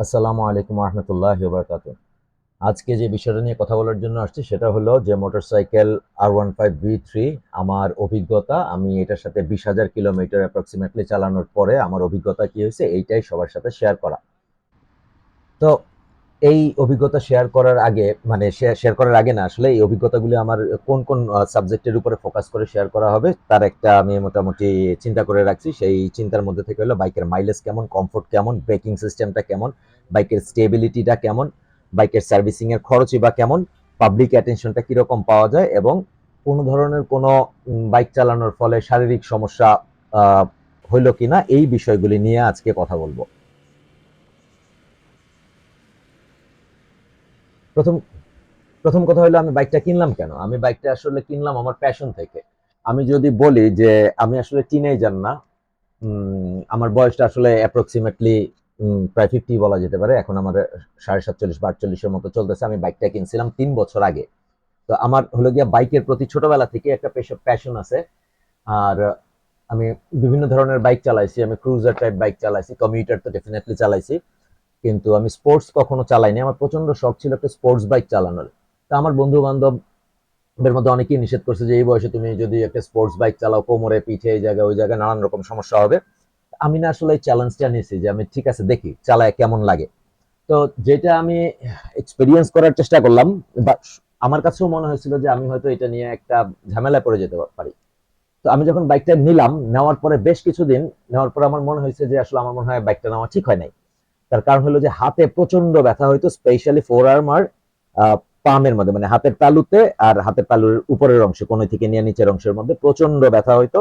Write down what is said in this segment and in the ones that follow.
আসসালামু আলাইকুম রহমতুল্লাহি ওয়া বারাকাতুহু। আজকে যে বিষয়টা নিয়ে কথা বলার জন্য আসছি সেটা হলো যে মোটরসাইকেল R15V3 আমার অভিজ্ঞতা, আমি এটার সাথে 20,000 কিলোমিটার অ্যাপ্রক্সিমেটলি চালানোর পরে আমার অভিজ্ঞতা কি হয়েছে এইটাই সবার সাথে শেয়ার করা। তো এই অভিজ্ঞতা শেয়ার করার আগে মানে শেয়ার করার আগে না, আসলে এই অভিজ্ঞতাগুলি আমার কোন কোন সাবজেক্টের উপরে ফোকাস করে শেয়ার করা হবে তার একটা আমি মোটামুটি চিন্তা করে রাখছি। সেই চিন্তার মধ্যে থেকে হলো বাইকের মাইলেজ কেমন, কমফোর্ট কেমন, ব্রেকিং সিস্টেমটা কেমন, বাইকের স্টেবিলিটিটা কেমন, বাইকের সার্ভিসিং এর খরচই বা কেমন, পাবলিক অ্যাটেনশনটা কিরকম পাওয়া যায়, এবং কোনো ধরনের কোনো বাইক চালানোর ফলে শারীরিক সমস্যা হইল কিনা, এই বিষয়গুলি নিয়ে আজকে কথা বলবো। প্রথম প্রথম কথা হলো আমি বাইকটা কিনলাম কেন? আমি বাইকটা আসলে কিনলাম আমার প্যাশন থেকে। আমি যদি বলি যে আমি আসলে টিনেজার না, আমার বয়সটা আসলে অ্যাপ্রক্সিমেটলি প্রায় 50 বলা যেতে পারে। এখন আমার 47.5 বা 48 এর মতো চলতেছে। আমি বাইকটা কিনছিলাম ৩ বছর আগে। তো আমার হলো গিয়া বাইকের প্রতি ছোটবেলা থেকে একটা প্যাশন আছে। আর আমি বিভিন্ন ধরনের বাইক চালাইছি। আমি ক্রুজার টাইপ বাইক চালাইছি, কমিউটার তো ডেফিনেটলি চালাইছি। কিন্তু আমি স্পোর্টস কখনো চালাইনি। আমার প্রচন্ড শখ ছিল একটা স্পোর্টস বাইক চালানোর। তো আমার বন্ধু-বান্ধব এর মধ্যে অনেকেই নিষেধ করছে যে এই বয়সে তুমি যদি একটা স্পোর্টস বাইক চালাও, কোমরে, পিঠে, এই জায়গায় ওই জায়গায় নানান রকম সমস্যা হবে। আমি না আসলে এই চ্যালেঞ্জটা নিয়েছি যে আমি ঠিক আছে দেখি চালায় কেমন লাগে। তো যেটা আমি এক্সপেরিয়েন্স করার চেষ্টা করলাম, বা আমার কাছেও মনে হয়েছিল যে আমি হয়তো এটা নিয়ে একটা ঝামেলায় পড়ে যেতে পারি। তো আমি যখন বাইকটা নিলাম, নেওয়ার পরে বেশ কিছুদিন নেওয়ার পরে আমার মনে হয়েছে যে আসলে আমার মনে হয় বাইকটা নেওয়া ঠিক হয় নাই। তার কারণ হলো যে হাতে প্রচন্ড ব্যথা হইতো, স্পেশালি ফোর আর্ম আর পামের মধ্যে, মানে হাতের তালুতে আর হাতের তালুর উপরের অংশে, কোন থেকে নিয়ে নিচের অংশের মধ্যে প্রচন্ড ব্যথা হইতো।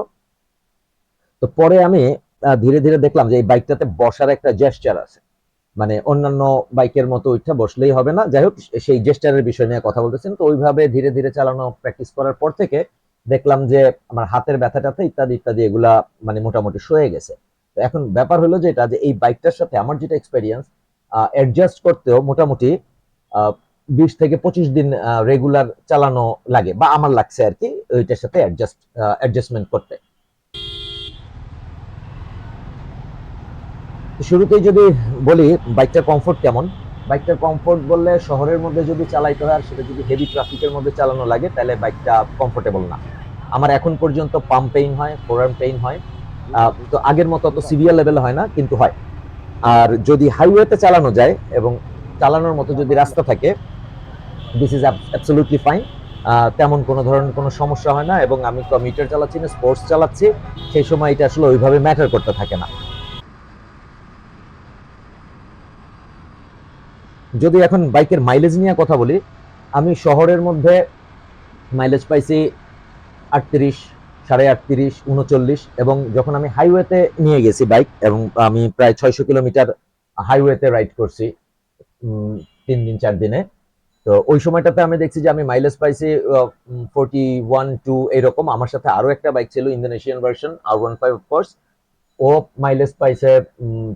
তো পরে আমি ধীরে ধীরে দেখলাম যে এই বাইকটাতে বসার একটা জেস্টার আছে, মানে অন্যান্য বাইকের মতো ওইটা বসলেই হবে না। যাই হোক, সেই জেস্টারের বিষয় নিয়ে কথা বলতেছেন। তো ওইভাবে ধীরে ধীরে চালানো প্র্যাকটিস করার পর থেকে দেখলাম যে আমার হাতের ব্যথাটাতে ইত্যাদি ইত্যাদি এগুলা মানে মোটামুটি সয়ে গেছে। তো এখন ব্যাপার হলো যে এটা যে এই বাইকটার সাথে আমার যেটা এক্সপেরিয়েন্স, অ্যাডজাস্ট করতেও মোটামুটি 20 থেকে 25 দিন রেগুলার চালানো লাগে, বা আমার লাগছে আর কি ওইটার সাথে অ্যাডজাস্টমেন্ট করতে। শুরুতেই যদি বলি বাইকটার কমফোর্ট কেমন, বাইকটার কমফোর্ট বললে শহরের মধ্যে যদি চালাইতে হয় আর সেটা যদি হেভি ট্রাফিকের মধ্যে চালানো লাগে তাহলে বাইকটা কমফোর্টেবল না। আমার এখন পর্যন্ত পাম পেইন হয়, ফোরআর্ম পেইন হয়। তো আগের মতো তো সিভিয়ার লেভেল হয় না, কিন্তু হয়। আর যদি হাইওয়েতে চালানো যায় এবং চালানোর মতো যদি রাস্তা থাকে, দিস ইজ অ্যাবসলিউটলি ফাইন। তেমন কোনো ধরনের কোনো সমস্যা হয় না, এবং আমি কমিউটার চালাচ্ছি না স্পোর্টস চালাচ্ছি, সেই সময় এটা আসলে ওইভাবে ম্যাটার করতে থাকে না। যদি এখন বাইকের মাইলেজ নিয়ে কথা বলি, আমি শহরের মধ্যে মাইলেজ পাইছি 38, 38.5, 39, এবং যখন আমি হাইওয়েতে নিয়ে গেছি বাইক, এবং আমি প্রায় 600 কিলোমিটার হাইওয়েতে রাইড করছি 3 দিন 4 দিনে। তো ওই সময়টাতে আমি দেখছি যে আমি মাইলেজ পাইছি 41 টু এরকম। আমার সাথে আরো একটা বাইক ছিল, ইন্দোনেশিয়ান ভার্সন R15 অফকোর্স, ও মাইলেজ পাইছে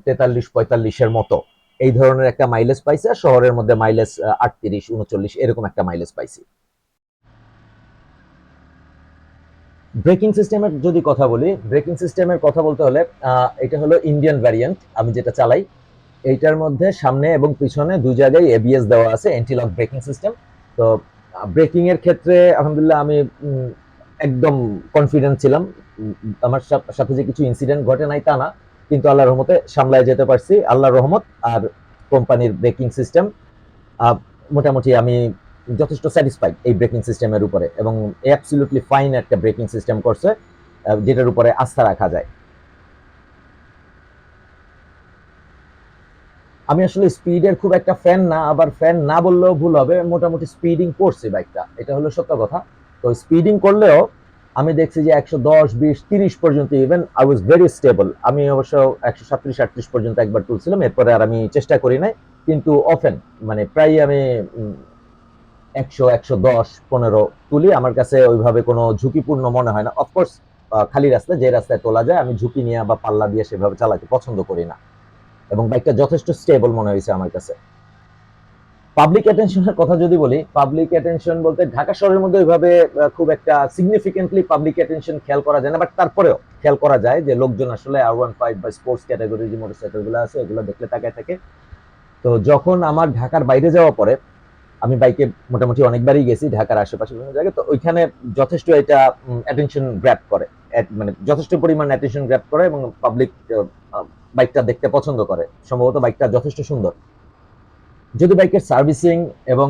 43-45-এর মতো। এই ধরনের একটা মাইলেজ পাইছে, আর শহরের মধ্যে মাইলেজ 38-39 এরকম একটা মাইলেজ পাইছি। ব্রেকিং সিস্টেমের যদি কথা বলি, ব্রেকিং সিস্টেমের কথা বলতে হলে এটা হলো ইন্ডিয়ান ভ্যারিয়েন্ট আমি যেটা চালাই। এইটার মধ্যে সামনে এবং পিছনে দুই জায়গায় এবিএস দেওয়া আছে, এন্টি লক ব্রেকিং সিস্টেম। তো ব্রেকিং এর ক্ষেত্রে আলহামদুলিল্লাহ আমি একদম কনফিডেন্ট ছিলাম। আমার সাথে যে কিছু ইনসিডেন্ট ঘটে নাই তা না, কিন্তু আল্লাহর রহমতে সামলায় যেতে পারছি, আল্লাহর রহমত। আর কোম্পানির ব্রেকিং সিস্টেম মোটামুটি আমি যথেষ্ট স্যাটিসফাইড এই ব্রেকিং সিস্টেমের উপরে, এবং অ্যাবসলিউটলি ফাইন একটা ব্রেকিং সিস্টেম করছে, যেটার উপরে আস্থা রাখা যায়। আমি আসলে স্পিডের খুব একটা ফ্যান না, আবার ফ্যান না বললেও ভুল হবে, মোটামুটি স্পিডিং করছে বাইকটা, এটা হলো সত্য কথা। তো স্পিডিং করলেও আমি দেখছি যে 110, 20, 30 পর্যন্ত, even I was very stable. আমি অবশ্য 137, 38 পর্যন্ত একবার তুলছিলাম, এরপরে আর আমি চেষ্টা করি নাই। কিন্তু অফেন মানে প্রায় আমি 100, 110, 15 তুলি। আমার কাছে ওইভাবে কোনো ঝুঁকিপূর্ণ মনে হয় না। অফকোর্স খালি রাস্তায়, যে রাস্তায় তোলা যায়, আমি ঝুঁকি নিয়ে বা পাল্লা দিয়ে সেভাবে চালাতে পছন্দ করি না, এবং বাইকটা যথেষ্ট স্টেবল মনে হয়েছে আমার কাছে। পাবলিক অ্যাটেনশনের কথা যদি বলি, পাবলিক অ্যাটেনশন বলতে ঢাকা শহরের মধ্যে ওইভাবে খুব একটা সিগনিফিকেন্টলি পাবলিক অ্যাটেনশন খেয়াল করা যায় না, বাট তারপরেও খেয়াল করা যায় যে লোকজন আসলে R15 বা স্পোর্টস ক্যাটাগরির যে মোটরসাইকেল গুলো আছে এগুলো দেখলে তাকায় থাকে। তো যখন আমার ঢাকার বাইরে যাওয়া পরে, আমি বাইকে মোটামুটি অনেকবারই গেছি ঢাকার আশেপাশে বিভিন্ন জায়গায়, তো ওইখানে যথেষ্ট এটা অ্যাটেনশন গ্র্যাব করে, মানে যথেষ্ট পরিমাণ অ্যাটেনশন গ্র্যাব করে এবং পাবলিক বাইকটা দেখতে পছন্দ করে। সম্ভবত বাইকটা যথেষ্ট সুন্দর। যদি বাইকের সার্ভিসিং এবং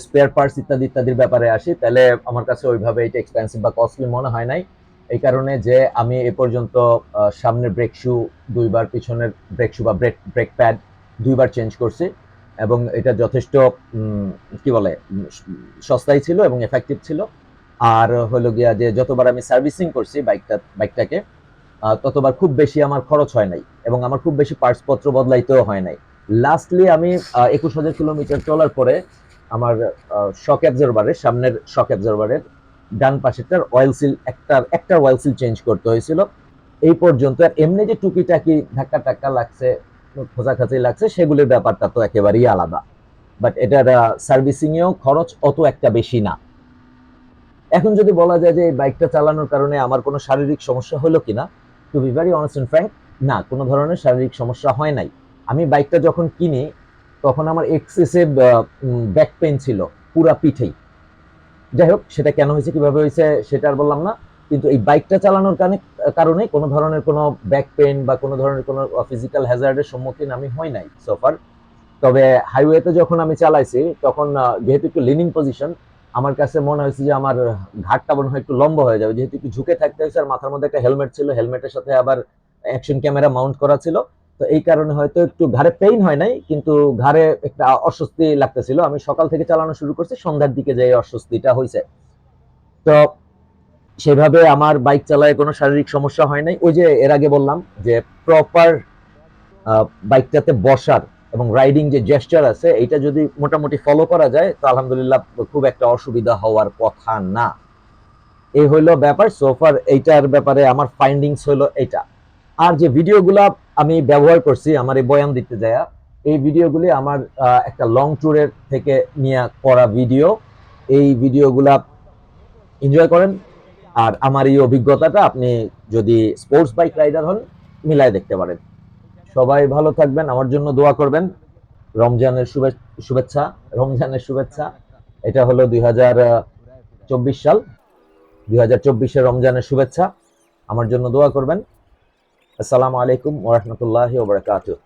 স্পেয়ার পার্টস ইত্যাদি ইত্যাদির ব্যাপারে আসি, তাহলে আমার কাছে ওইভাবে এটা এক্সপেন্সিভ বা কস্টলি মনে হয় নাই। এই কারণে যে আমি এ পর্যন্ত সামনের ব্রেক শু দুইবার, পিছনের ব্রেক শু বা ব্রেক প্যাড দুইবার চেঞ্জ করছি, এবং এটা যথেষ্ট কি বলে সস্তাই ছিল এবং এফেক্টিভ ছিল। আর হলো গিয়া যে যতবার আমি সার্ভিসিং করছি বাইকটাকে, ততবার খুব বেশি আমার খরচ হয় নাই এবং আমার খুব বেশি পার্টসপত্র বদলাইতেও হয় নাই। লাস্টলি আমি 21,000 কিলোমিটার চলার পরে আমার শক অ্যাবজর্ভারের, সামনের শক অ্যাবজর্ভারের ডান পাশেরটার অয়েল সিল, একটা অয়েল সিল চেঞ্জ করতে হয়েছিল। এই পর্যন্ত। আর এমনি যে টুকিটাকি ধাক্কা টাক্কা লাগছে, খোঁচাখাচি লাগছে, সেগুলির ব্যাপারটা তো একেবারেই আলাদা। বাট এটার সার্ভিসিং এও খরচ অত একটা বেশি না। এখন যদি বলা যায় যে এই বাইকটা চালানোর কারণে আমার কোনো শারীরিক সমস্যা হলো কিনা, to be very honest and frank, না, কোনো ধরনের শারীরিক সমস্যা হয় নাই। আমি বাইকটা যখন কিনি তখন আমার এক্সেসিভ ব্যাক পেইন ছিল পুরা পিঠেই। যাই হোক, সেটা কেন হয়েছে, কিভাবে হয়েছে, সেটা আর বললাম না। কিন্তু এই বাইকটা চালানোর কারণে কোনো ধরনের কোনো ব্যাক পেইন বা কোনো ধরনের কোনো ফিজিক্যাল হ্যাজার্ডের সম্মুখীন আমি হই নাই সোফার। তবে হাইওয়েতে যখন আমি চালাইছি তখন যেহেতু একটু লিনিং পজিশন, আমার কাছে মনে হয়েছে যে আমার ঘাটটা মনে হয় একটু লম্বা হয়ে যাবে, যেহেতু একটু ঝুঁকে থাকতে হয়েছে। আর মাথার মধ্যে একটা হেলমেট ছিল, হেলমেটের সাথে আবার অ্যাকশন ক্যামেরা মাউন্ট করা ছিল। তো এই কারণে হয়তো একটু ঘাড়ে পেইন হয় নাই, কিন্তু ঘাড়ে একটা অস্বস্তি লাগতেছিল। আমি সকাল থেকে চালানো শুরু করছি, সন্ধ্যার দিকে যে অস্বস্তিটা হয়েছে। তো সেভাবে আমার বাইক চালায় কোনো শারীরিক সমস্যা হয় নাই। ওই যে এর আগে বললাম যে প্রপার বাইকটাতে বসার এবং রাইডিং যে জেস্টার আছে, এটা যদি মোটামুটি ফলো করা যায়, তো আলহামদুলিল্লাহ খুব একটা অসুবিধা হওয়ার কথা না। এই হইলো ব্যাপার। সোফার এইটার ব্যাপারে আমার ফাইন্ডিংস হলো এটা। আর যে ভিডিওগুলা আমি ব্যবহার করছি আমার এই বয়ান দিতে যায়, এই ভিডিওগুলি আমার একটা লং ট্যুরের থেকে নিয়ে করা ভিডিও। এই ভিডিওগুলা এনজয় করেন। আর আমার এই অভিজ্ঞতাটা আপনি যদি স্পোর্টস বাইক রাইডার হন, মিলায় দেখতে পারেন। সবাই ভালো থাকবেন, আমার জন্য দোয়া করবেন। রমজানের শুভেচ্ছা, রমজানের শুভেচ্ছা। এটা হলো 2024 সাল, 2024-এর রমজানের শুভেচ্ছা। আমার জন্য দোয়া করবেন। আসসালামু আলাইকুম ওয়া রাহমাতুল্লাহি ওয়া বারাকাতুহু।